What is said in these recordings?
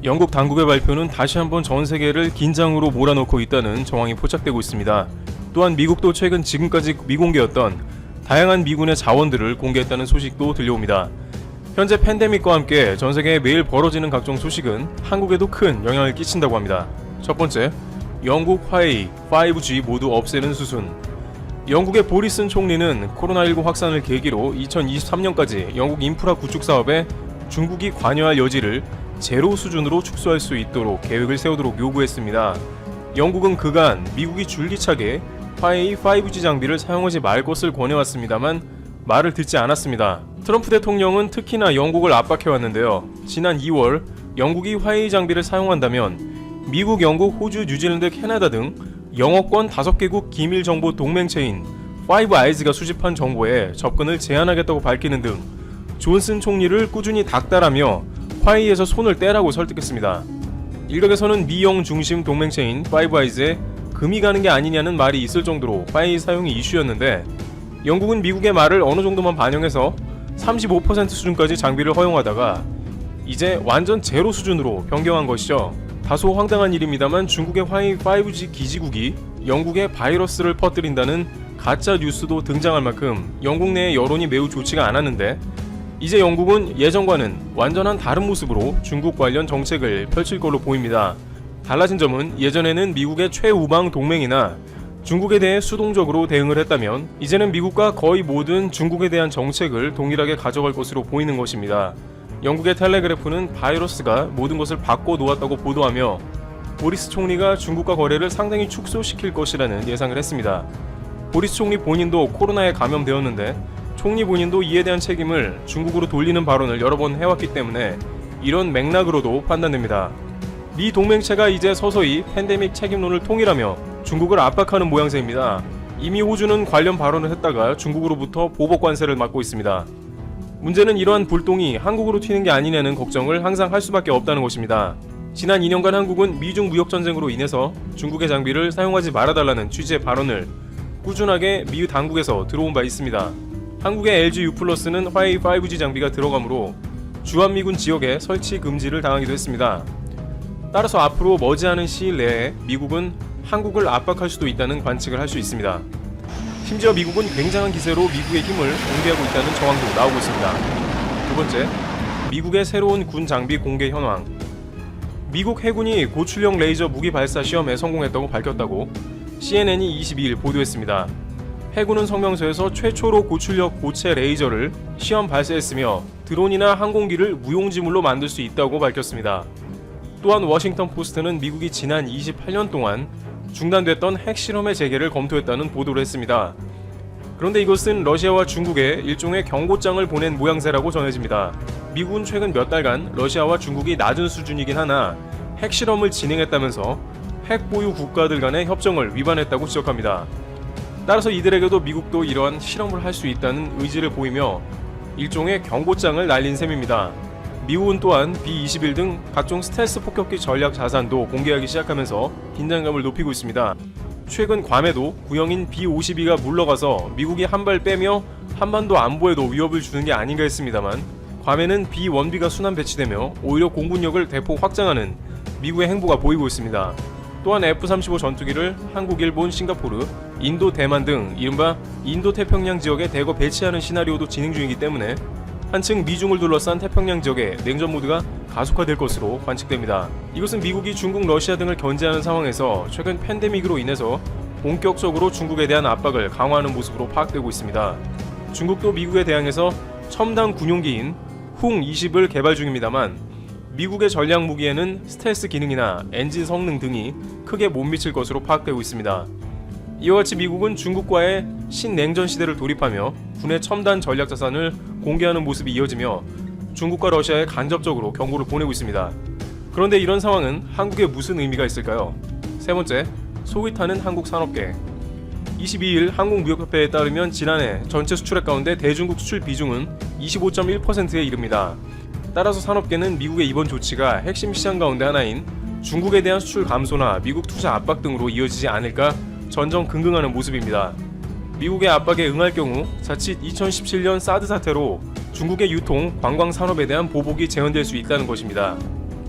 영국 당국의 발표는 다시 한번 전 세계를 긴장으로 몰아넣고 있다는 정황이 포착되고 있습니다. 또한 미국도 최근 지금까지 미공개였던 다양한 미군의 자원들을 공개했다는 소식도 들려옵니다. 현재 팬데믹과 함께 전 세계에 매일 벌어지는 각종 소식은 한국에도 큰 영향을 끼친다고 합니다. 첫 번째, 영국 화웨이, 5G 모두 없애는 수순. 영국의 보리슨 총리는 코로나19 확산을 계기로 2023년까지 영국 인프라 구축 사업에 중국이 관여할 여지를 제로 수준으로 축소할 수 있도록 계획을 세우도록 요구했습니다. 영국은 그간 미국이 줄기차게 화웨이 5G 장비를 사용하지 말 것을 권해왔습니다만 말을 듣지 않았습니다. 트럼프 대통령은 특히나 영국을 압박해왔는데요. 지난 2월 영국이 화웨이 장비를 사용한다면 미국, 영국, 호주, 뉴질랜드, 캐나다 등 영어권 5개국 기밀 정보 동맹체인 파이브 아이즈가 수집한 정보에 접근을 제한하겠다고 밝히는 등 존슨 총리를 꾸준히 닥달하며 화웨이에서 손을 떼라고 설득했습니다. 일각에서는 미영 중심 동맹체인 파이브 아이즈에 금이 가는 게 아니냐는 말이 있을 정도로 화웨이 사용이 이슈였는데 영국은 미국의 말을 어느 정도만 반영해서 35% 수준까지 장비를 허용하다가 이제 완전 제로 수준으로 변경한 것이죠. 다소 황당한 일입니다만 중국의 화웨이 5G 기지국이 영국에 바이러스를 퍼뜨린다는 가짜 뉴스도 등장할 만큼 영국 내의 여론이 매우 좋지가 않았는데 이제 영국은 예전과는 완전한 다른 모습으로 중국 관련 정책을 펼칠 걸로 보입니다. 달라진 점은 예전에는 미국의 최우방 동맹이나 중국에 대해 수동적으로 대응을 했다면 이제는 미국과 거의 모든 중국에 대한 정책을 동일하게 가져갈 것으로 보이는 것입니다. 영국의 텔레그래프는 바이러스가 모든 것을 바꿔놓았다고 보도하며 보리스 총리가 중국과 거래를 상당히 축소시킬 것이라는 예상을 했습니다. 보리스 총리 본인도 코로나에 감염되었는데 총리 본인도 이에 대한 책임을 중국으로 돌리는 발언을 여러 번 해왔기 때문에 이런 맥락으로도 판단됩니다. 미 동맹체가 이제 서서히 팬데믹 책임론을 통일하며 중국을 압박하는 모양새입니다. 이미 호주는 관련 발언을 했다가 중국으로부터 보복 관세를 받고 있습니다. 문제는 이러한 불똥이 한국으로 튀는 게 아니냐는 걱정을 항상 할 수밖에 없다는 것입니다. 지난 2년간 한국은 미중 무역전쟁으로 인해서 중국의 장비를 사용하지 말아달라는 취지의 발언을 꾸준하게 미 당국에서 들어온 바 있습니다. 한국의 LG U+는 화웨이 5G 장비가 들어가므로 주한미군 지역에 설치 금지를 당하기도 했습니다. 따라서 앞으로 머지않은 시일 내에 미국은 한국을 압박할 수도 있다는 관측을 할 수 있습니다. 심지어 미국은 굉장한 기세로 미국의 힘을 공개하고 있다는 정황도 나오고 있습니다. 두 번째, 미국의 새로운 군 장비 공개 현황. 미국 해군이 고출력 레이저 무기 발사 시험에 성공했다고 밝혔다고 CNN이 22일 보도했습니다. 해군은 성명서에서 최초로 고출력 고체 레이저를 시험 발사했으며 드론이나 항공기를 무용지물로 만들 수 있다고 밝혔습니다. 또한 워싱턴 포스트는 미국이 지난 28년 동안 중단됐던 핵실험의 재개를 검토했다는 보도를 했습니다. 그런데 이것은 러시아와 중국에 일종의 경고장을 보낸 모양새라고 전해집니다. 미국은 최근 몇 달간 러시아와 중국이 낮은 수준이긴 하나 핵실험을 진행했다면서 핵보유 국가들 간의 협정을 위반했다고 지적합니다. 따라서 이들에게도 미국도 이러한 실험을 할 수 있다는 의지를 보이며 일종의 경고장을 날린 셈입니다. 미국은 또한 B-21 등 각종 스텔스 폭격기 전략 자산도 공개하기 시작하면서 긴장감을 높이고 있습니다. 최근 괌에도 구형인 B-52가 물러가서 미국이 한 발 빼며 한반도 안보에도 위협을 주는 게 아닌가 했습니다만 괌에는 B-1B가 순환 배치되며 오히려 공군력을 대폭 확장하는 미국의 행보가 보이고 있습니다. 또한 F-35 전투기를 한국, 일본, 싱가포르, 인도, 대만 등 이른바 인도태평양 지역에 대거 배치하는 시나리오도 진행 중이기 때문에 한층 미중을 둘러싼 태평양 지역의 냉전 모드가 가속화될 것으로 관측됩니다. 이것은 미국이 중국, 러시아 등을 견제하는 상황에서 최근 팬데믹으로 인해서 본격적으로 중국에 대한 압박을 강화하는 모습으로 파악되고 있습니다. 중국도 미국에 대항해서 첨단 군용기인 흥-20을 개발 중입니다만 미국의 전략 무기에는 스텔스 기능이나 엔진 성능 등이 크게 못 미칠 것으로 파악되고 있습니다. 이와 같이 미국은 중국과의 신냉전 시대를 돌입하며 군의 첨단 전략 자산을 공개하는 모습이 이어지며 중국과 러시아에 간접적으로 경고를 보내고 있습니다. 그런데 이런 상황은 한국에 무슨 의미가 있을까요? 세 번째, 속이 타는 한국 산업계. 22일 한국무역협회에 따르면 지난해 전체 수출액 가운데 대중국 수출 비중은 25.1%에 이릅니다. 따라서 산업계는 미국의 이번 조치가 핵심 시장 가운데 하나인 중국에 대한 수출 감소나 미국 투자 압박 등으로 이어지지 않을까 전전긍긍하는 모습입니다. 미국의 압박에 응할 경우 자칫 2017년 사드 사태로 중국의 유통, 관광 산업에 대한 보복이 재현될 수 있다는 것입니다.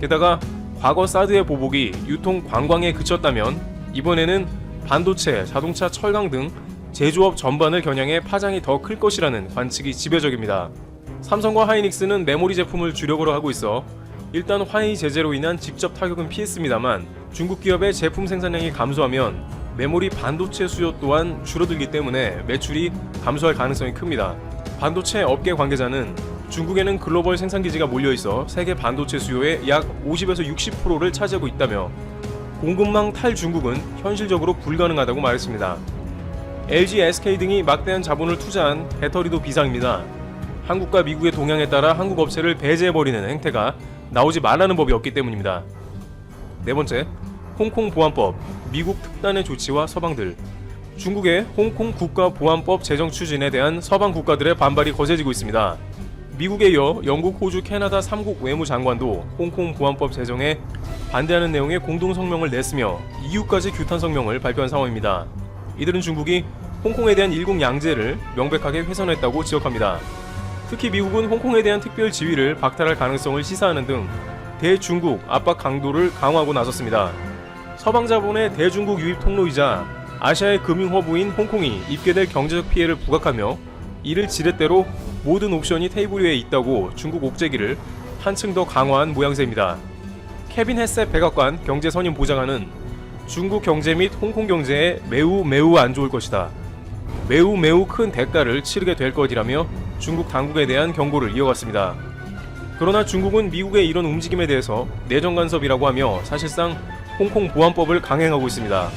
게다가 과거 사드의 보복이 유통 관광에 그쳤다면 이번에는 반도체, 자동차, 철강 등 제조업 전반을 겨냥해 파장이 더 클 것이라는 관측이 지배적입니다. 삼성과 하이닉스는 메모리 제품을 주력으로 하고 있어 일단 화웨이 제재로 인한 직접 타격은 피했습니다만 중국 기업의 제품 생산량이 감소하면 메모리 반도체 수요 또한 줄어들기 때문에 매출이 감소할 가능성이 큽니다. 반도체 업계 관계자는 중국에는 글로벌 생산기지가 몰려있어 세계 반도체 수요의 약 50에서 60%를 차지하고 있다며 공급망 탈중국은 현실적으로 불가능하다고 말했습니다. LG, SK 등이 막대한 자본을 투자한 배터리도 비상입니다. 한국과 미국의 동향에 따라 한국 업체를 배제해버리는 행태가 나오지 말라는 법이 없기 때문입니다. 네 번째, 홍콩 보안법, 미국 특단의 조치와 서방들. 중국의 홍콩 국가보안법 제정 추진에 대한 서방 국가들의 반발이 거세지고 있습니다. 미국에 이어 영국, 호주, 캐나다 3국 외무장관도 홍콩 보안법 제정에 반대하는 내용의 공동성명을 냈으며 EU까지 규탄 성명을 발표한 상황입니다. 이들은 중국이 홍콩에 대한 일국 양제를 명백하게 훼손했다고 지적합니다. 특히 미국은 홍콩에 대한 특별 지위를 박탈할 가능성을 시사하는 등 대중국 압박 강도를 강화하고 나섰습니다. 서방 자본의 대중국 유입 통로이자 아시아의 금융허브인 홍콩이 입게 될 경제적 피해를 부각하며 이를 지렛대로 모든 옵션이 테이블 위에 있다고 중국 옥죄기를 한층 더 강화한 모양새입니다. 케빈 헤셋 백악관 경제선임 보좌관은 중국 경제 및 홍콩 경제에 매우 안 좋을 것이다. 매우 큰 대가를 치르게 될 것이라며 중국 당국에 대한 경고를 이어갔습니다. 그러나 중국은 미국의 이런 움직임에 대해서 내정 간섭이라고 하며 사실상 홍콩 보안법을 강행하고 있습니다.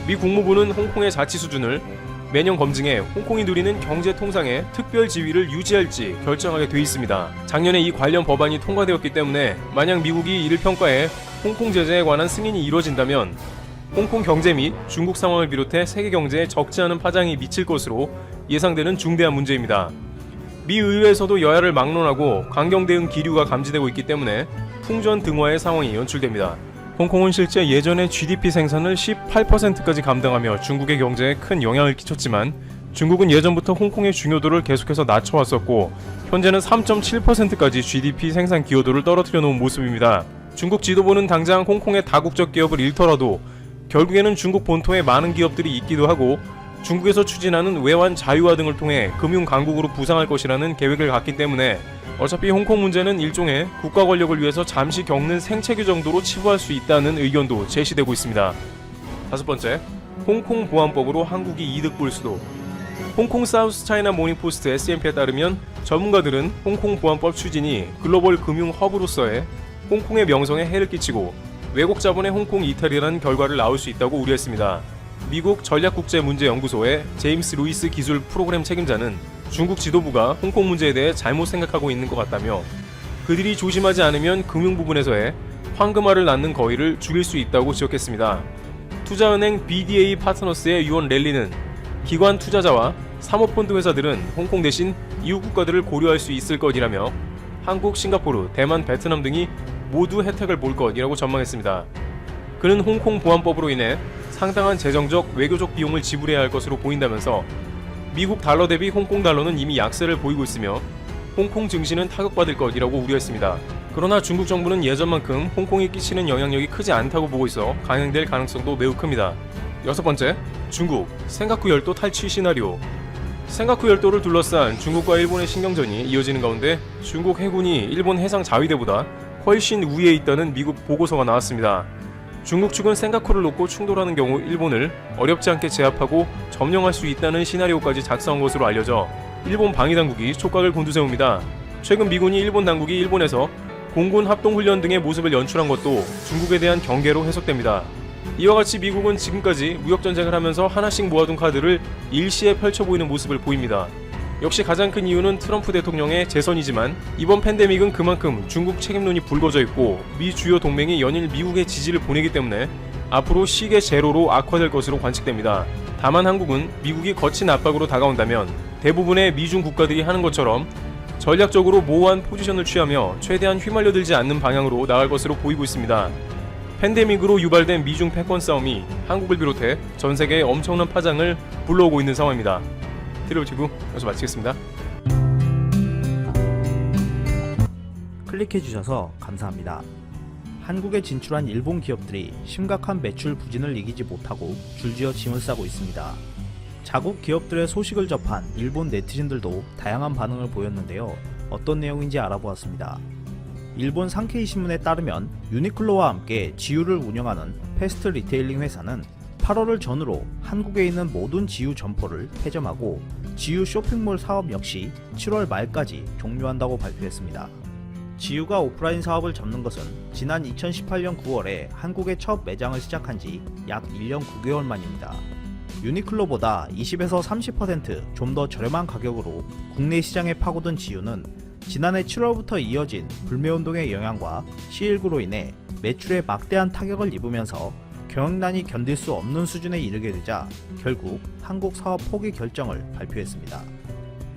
미 국무부는 홍콩의 자치 수준을 매년 검증해 홍콩이 누리는 경제 통상의 특별 지위를 유지할지 결정하게 돼 있습니다. 작년에 이 관련 법안이 통과되었기 때문에 만약 미국이 이를 평가해 홍콩 제재에 관한 승인이 이뤄진다면 홍콩 경제 및 중국 상황을 비롯해 세계 경제에 적지 않은 파장이 미칠 것으로 예상되는 중대한 문제입니다. 미 의회에서도 여야를 막론하고 강경 대응 기류가 감지되고 있기 때문에 풍전등화의 상황이 연출됩니다. 홍콩은 실제 예전에 GDP 생산을 18%까지 감당하며 중국의 경제에 큰 영향을 끼쳤지만 중국은 예전부터 홍콩의 중요도를 계속해서 낮춰왔었고 현재는 3.7%까지 GDP 생산 기여도를 떨어뜨려 놓은 모습입니다. 중국 지도부는 당장 홍콩의 다국적 기업을 잃더라도 결국에는 중국 본토에 많은 기업들이 있기도 하고 중국에서 추진하는 외환 자유화 등을 통해 금융 강국으로 부상할 것이라는 계획을 갖기 때문에 어차피 홍콩 문제는 일종의 국가 권력을 위해서 잠시 겪는 생채기 정도로 치부할 수 있다는 의견도 제시되고 있습니다. 다섯 번째, 홍콩 보안법으로 한국이 이득 볼 수도. 홍콩 사우스 차이나 모닝포스트 SMP에 따르면 전문가들은 홍콩 보안법 추진이 글로벌 금융 허브로서의 홍콩의 명성에 해를 끼치고 외국 자본의 홍콩 이탈이라는 결과를 낳을 수 있다고 우려했습니다. 미국 전략국제문제연구소의 제임스 루이스 기술 프로그램 책임자는 중국 지도부가 홍콩 문제에 대해 잘못 생각하고 있는 것 같다며 그들이 조심하지 않으면 금융 부분에서의 황금알을 낳는 거위를 죽일 수 있다고 지적했습니다. 투자은행 BDA 파트너스의 유언 랠리는 기관 투자자와 사모펀드 회사들은 홍콩 대신 이웃 국가들을 고려할 수 있을 것이라며 한국, 싱가포르, 대만, 베트남 등이 모두 혜택을 볼 것이라고 전망했습니다. 그는 홍콩 보안법으로 인해 상당한 재정적, 외교적 비용을 지불해야 할 것으로 보인다면서 미국 달러 대비 홍콩 달러는 이미 약세를 보이고 있으며 홍콩 증시는 타격받을 것이라고 우려했습니다. 그러나 중국 정부는 예전만큼 홍콩이 끼치는 영향력이 크지 않다고 보고 있어 강행될 가능성도 매우 큽니다. 여섯 번째, 중국 센가쿠 열도 탈취 시나리오. 센가쿠 열도를 둘러싼 중국과 일본의 신경전이 이어지는 가운데 중국 해군이 일본 해상 자위대보다 훨씬 우위에 있다는 미국 보고서가 나왔습니다. 중국 측은 센가쿠를 놓고 충돌하는 경우 일본을 어렵지 않게 제압하고 점령할 수 있다는 시나리오까지 작성한 것으로 알려져 일본 방위당국이 촉각을 곤두세웁니다. 최근 미군이 일본 당국이 일본에서 공군 합동훈련 등의 모습을 연출한 것도 중국에 대한 경계로 해석됩니다. 이와 같이 미국은 지금까지 무역전쟁을 하면서 하나씩 모아둔 카드를 일시에 펼쳐 보이는 모습을 보입니다. 역시 가장 큰 이유는 트럼프 대통령의 재선이지만 이번 팬데믹은 그만큼 중국 책임론이 불거져 있고 미 주요 동맹이 연일 미국의 지지를 보내기 때문에 앞으로 시계 제로로 악화될 것으로 관측됩니다. 다만 한국은 미국이 거친 압박으로 다가온다면 대부분의 미중 국가들이 하는 것처럼 전략적으로 모호한 포지션을 취하며 최대한 휘말려들지 않는 방향으로 나갈 것으로 보이고 있습니다. 팬데믹으로 유발된 미중 패권 싸움이 한국을 비롯해 전 세계에 엄청난 파장을 불러오고 있는 상황입니다. 트리오티브 여기서 마치겠습니다. 클릭해주셔서 감사합니다. 한국에 진출한 일본 기업들이 심각한 매출 부진을 이기지 못하고 줄지어 짐을 싸고 있습니다. 자국 기업들의 소식을 접한 일본 네티즌들도 다양한 반응을 보였는데요. 어떤 내용인지 알아보았습니다. 일본 산케이 신문에 따르면 유니클로와 함께 지유를 운영하는 패스트 리테일링 회사는 8월을 전후로 한국에 있는 모든 지유 점포를 폐점하고 지유 쇼핑몰 사업 역시 7월 말까지 종료한다고 발표했습니다. 지유가 오프라인 사업을 접는 것은 지난 2018년 9월에 한국에 첫 매장을 시작한 지 약 1년 9개월 만입니다. 유니클로보다 20에서 30% 좀 더 저렴한 가격으로 국내 시장에 파고든 지유는 지난해 7월부터 이어진 불매운동의 영향과 C19로 인해 매출에 막대한 타격을 입으면서 경영난이 견딜 수 없는 수준에 이르게 되자 결국 한국 사업 포기 결정을 발표했습니다.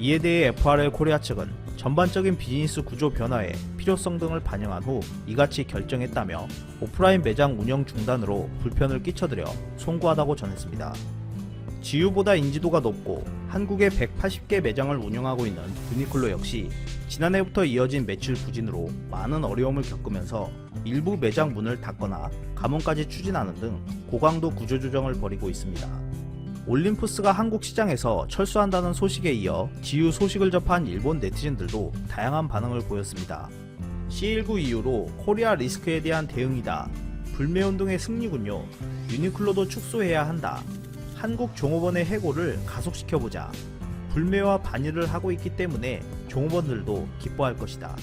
이에 대해 FRL 코리아 측은 전반적인 비즈니스 구조 변화의 필요성 등을 반영한 후 이같이 결정했다며 오프라인 매장 운영 중단으로 불편을 끼쳐드려 송구하다고 전했습니다. 지유보다 인지도가 높고 한국에 180개 매장을 운영하고 있는 유니클로 역시 지난해부터 이어진 매출 부진으로 많은 어려움을 겪으면서 일부 매장 문을 닫거나 감원까지 추진하는 등 고강도 구조조정을 벌이고 있습니다. 올림푸스가 한국 시장에서 철수한다는 소식에 이어 지유 소식을 접한 일본 네티즌들도 다양한 반응을 보였습니다. C19 이후로 코리아 리스크에 대한 대응이다. 불매운동의 승리군요. 유니클로도 축소해야 한다. 한국 종업원의 해고를 가속시켜보자. 불매와 반일을 하고 있기 때문에 종업원들도 기뻐할 것이다.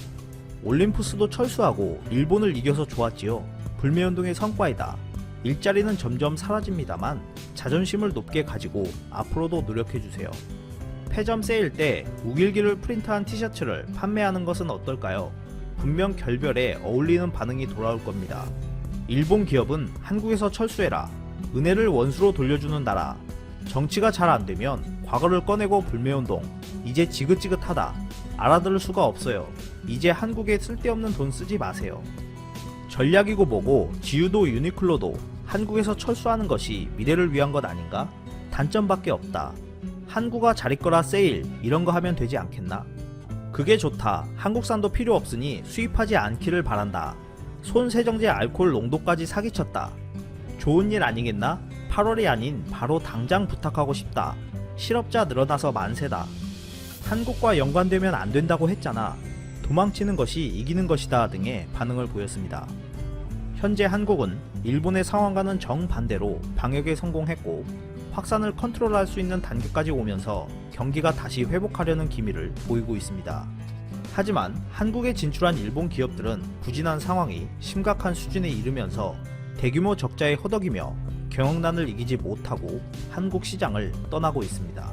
올림푸스도 철수하고 일본을 이겨서 좋았지요. 불매운동의 성과이다. 일자리는 점점 사라집니다만 자존심을 높게 가지고 앞으로도 노력해주세요. 폐점 세일 때 우길기를 프린트한 티셔츠를 판매하는 것은 어떨까요? 분명 결별에 어울리는 반응이 돌아올 겁니다. 일본 기업은 한국에서 철수해라. 은혜를 원수로 돌려주는 나라. 정치가 잘 안되면 과거를 꺼내고 불매운동. 이제 지긋지긋하다. 알아들을 수가 없어요. 이제 한국에 쓸데없는 돈 쓰지 마세요. 전략이고 뭐고 지유도 유니클로도 한국에서 철수하는 것이 미래를 위한 것 아닌가? 단점밖에 없다. 한국아 잘 있거라 세일 이런 거 하면 되지 않겠나? 그게 좋다. 한국산도 필요 없으니 수입하지 않기를 바란다. 손세정제 알코올 농도까지 사기쳤다. 좋은 일 아니겠나? 8월이 아닌 바로 당장 부탁하고 싶다. 실업자 늘어나서 만세다. 한국과 연관되면 안 된다고 했잖아. 도망치는 것이 이기는 것이다 등의 반응을 보였습니다. 현재 한국은 일본의 상황과는 정반대로 방역에 성공했고 확산을 컨트롤할 수 있는 단계까지 오면서 경기가 다시 회복하려는 기미를 보이고 있습니다. 하지만 한국에 진출한 일본 기업들은 부진한 상황이 심각한 수준에 이르면서 대규모 적자에 허덕이며 경영난을 이기지 못하고 한국 시장을 떠나고 있습니다.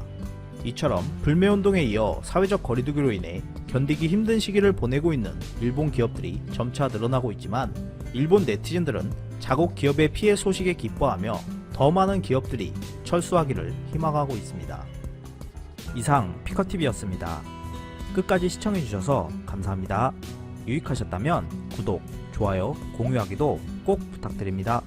이처럼 불매운동에 이어 사회적 거리두기로 인해 견디기 힘든 시기를 보내고 있는 일본 기업들이 점차 늘어나고 있지만 일본 네티즌들은 자국 기업의 피해 소식에 기뻐하며 더 많은 기업들이 철수하기를 희망하고 있습니다. 이상 피커TV였습니다. 끝까지 시청해주셔서 감사합니다. 유익하셨다면 구독, 좋아요, 공유하기도 꼭 부탁드립니다.